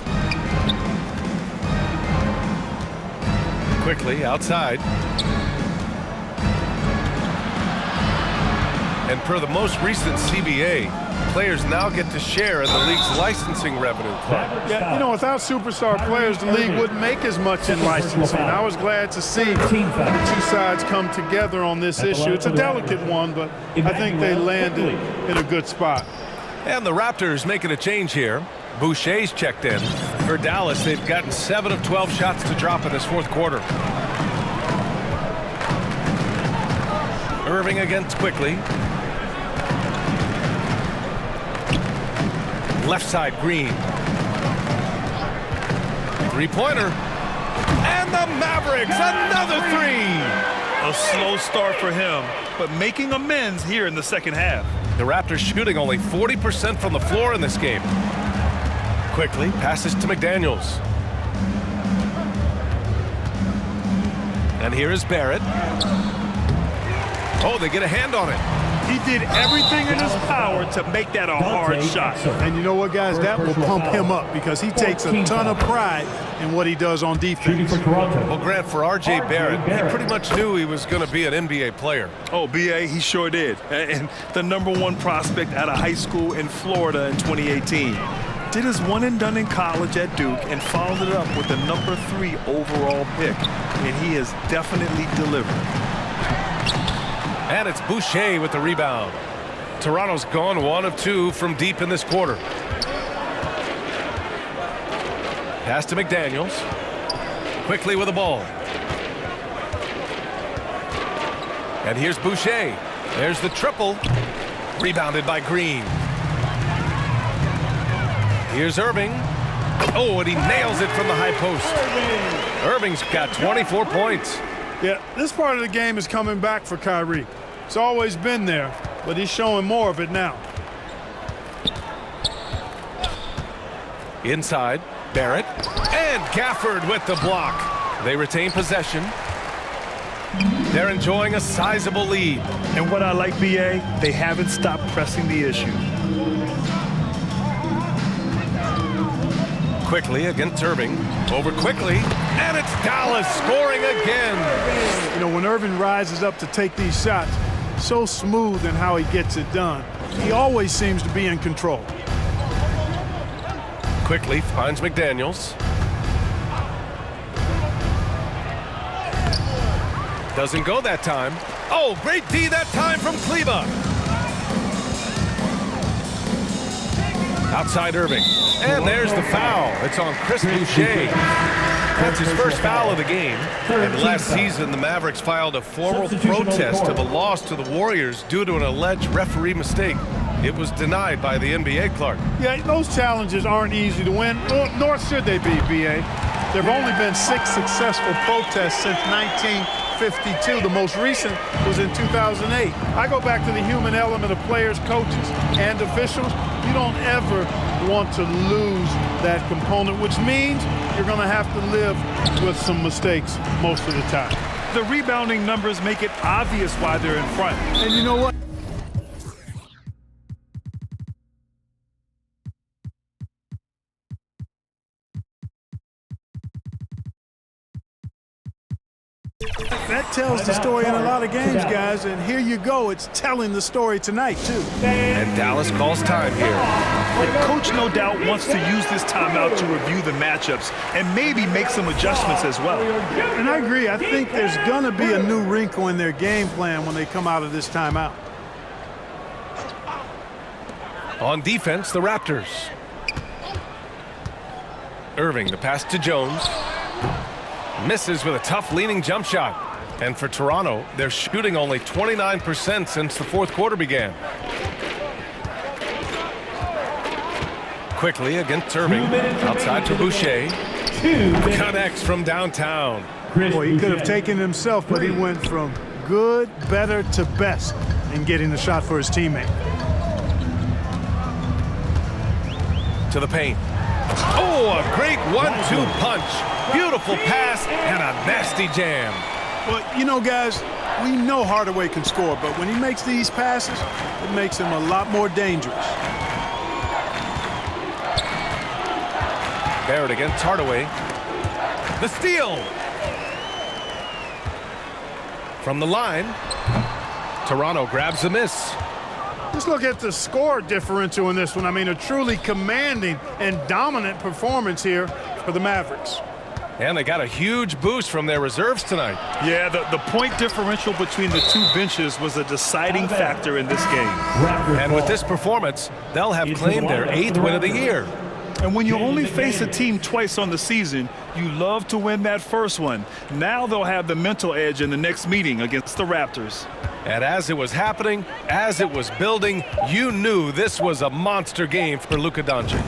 Quickly outside. And per the most recent CBA, players now get to share in the league's licensing revenue. Yeah, you know, without superstar players, the league wouldn't make as much in licensing. I was glad to see the two sides come together on this issue. It's a delicate one, but I think they landed in a good spot. And the Raptors making a change here. Boucher's checked in. For Dallas, they've gotten 7 of 12 shots to drop in this fourth quarter. Irving against quickly. Left side, Green. Three-pointer. And the Mavericks, another three. A slow start for him, but making amends here in the second half. The Raptors shooting only 40% from the floor in this game. Quickly passes to McDaniels. And here is Barrett. Oh, they get a hand on it. He did everything in his power to make that a hard shot. And you know what, guys? That will pump him up because he takes a ton of pride in what he does on defense. Well, Grant, for R.J. Barrett, he pretty much knew he was going to be an NBA player. Oh, B.A., he sure did. And the #1 prospect out of high school in Florida in 2018. Did his one and done in college at Duke and followed it up with the #3 overall pick. And he has definitely delivered. And it's Boucher with the rebound. Toronto's gone 1 of 2 from deep in this quarter. Pass to McDaniels. Quickly with the ball. And here's Boucher. There's the triple. Rebounded by Green. Here's Irving. Oh, and he nails it from the high post. Irving's got 24 points. Yeah, this part of the game is coming back for Kyrie. It's always been there, but he's showing more of it now. Inside, Barrett. And Gafford with the block. They retain possession. They're enjoying a sizable lead. And what I like, B.A., they haven't stopped pressing the issue. Quickly against Irving. Over quickly. And it's Dallas scoring again. You know, when Irving rises up to take these shots, so smooth in how he gets it done. He always seems to be in control. Quickly finds McDaniels. Doesn't go that time. Oh, great D that time from Kleba. Outside Irving. And there's the foul. It's on Chris Boucher. That's his first foul of the game. And last season, the Mavericks filed a formal protest to the loss to the Warriors due to an alleged referee mistake. It was denied by the NBA, Clark. Yeah, those challenges aren't easy to win, nor should they be, B.A. There have only been 6 successful protests since 1952. The most recent was in 2008. I go back to the human element of players, coaches, and officials. You don't ever want to lose that component, which means you're going to have to live with some mistakes most of the time. The rebounding numbers make it obvious why they're in front. And you know what? That tells the story in a lot of games, guys, and here you go. It's telling the story tonight, too. And Dallas calls time here. The coach, no doubt, wants to use this timeout to review the matchups and maybe make some adjustments as well. And I agree. I think there's going to be a new wrinkle in their game plan when they come out of this timeout. On defense, the Raptors. Irving, the pass to Jones. Misses with a tough leaning jump shot. And for Toronto, they're shooting only 29% since the fourth quarter began. Quickly against Irving. Outside to Boucher. Connects from downtown. Boy, he could have taken himself, but he went from good, better to best in getting the shot for his teammate. To the paint. Oh, a great 1-2 punch. Beautiful pass and a nasty jam. Well, you know, guys, we know Hardaway can score, but when he makes these passes, it makes him a lot more dangerous. Barrett against Hardaway. The steal. From the line. Toronto grabs the miss. Let's look at the score differential in this one. I mean, a truly commanding and dominant performance here for the Mavericks. And they got a huge boost from their reserves tonight. Yeah, the point differential between the two benches was a deciding factor in this game. And with this performance, they'll have claimed their 8th win of the year. And when you only face a team twice on the season, you love to win that first one. Now they'll have the mental edge in the next meeting against the Raptors. And as it was happening, as it was building, you knew this was a monster game for Luka Doncic.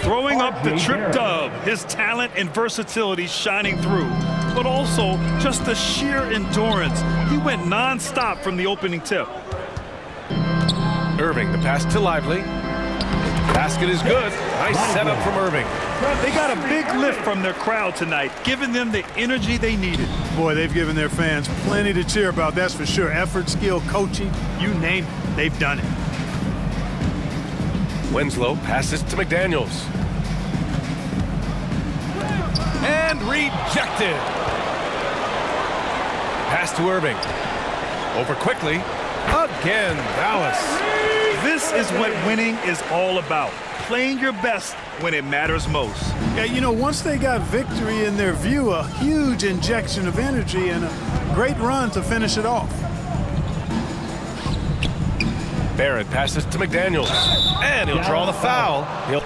Throwing up the trip dub, his talent and versatility shining through, but also just the sheer endurance. He went non-stop from the opening tip. Irving, the pass to Lively. Basket is good. Nice setup from Irving. They got a big lift from their crowd tonight, giving them the energy they needed. Boy, they've given their fans plenty to cheer about, that's for sure. Effort, skill, coaching, you name it, they've done it. Winslow passes to McDaniels. And rejected. Pass to Irving. Over quickly. Again, Dallas. This is what winning is all about. Playing your best when it matters most. Yeah, you know, once they got victory in their view, a huge injection of energy and a great run to finish it off. Barrett passes to McDaniels, and he'll draw the foul.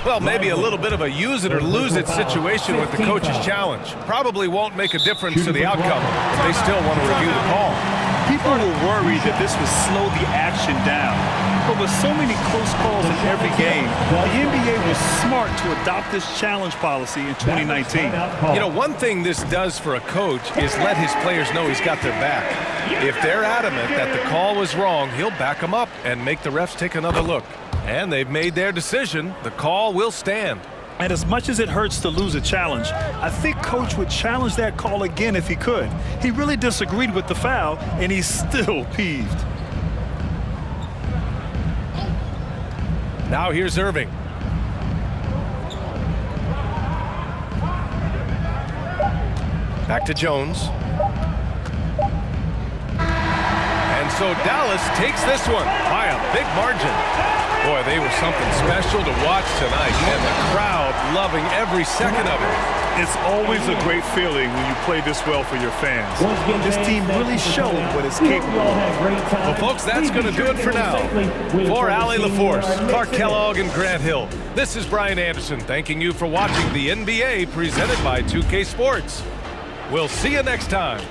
Well, maybe a little bit of a use it or lose it situation with the coach's challenge. Probably won't make a difference to the outcome, but they still want to review the call. People were worried that this would slow the action down. But with so many close calls in every game, the NBA was smart to adopt this challenge policy in 2019. You know, one thing this does for a coach is let his players know he's got their back. If they're adamant that the call was wrong, he'll back them up and make the refs take another look. And they've made their decision. The call will stand. And as much as it hurts to lose a challenge, I think Coach would challenge that call again if he could. He really disagreed with the foul, and he's still peeved. Now here's Irving. Back to Jones. And so Dallas takes this one by a big margin. Boy, they were something special to watch tonight, and the crowd loving every second of it. It's always a great feeling when you play this well for your fans. This team really showed what it's capable of. Well, folks, that's going to do it for now. For Allie LaForce, Clark Kellogg, and Grant Hill, this is Brian Anderson thanking you for watching the NBA presented by 2K Sports. We'll see you next time.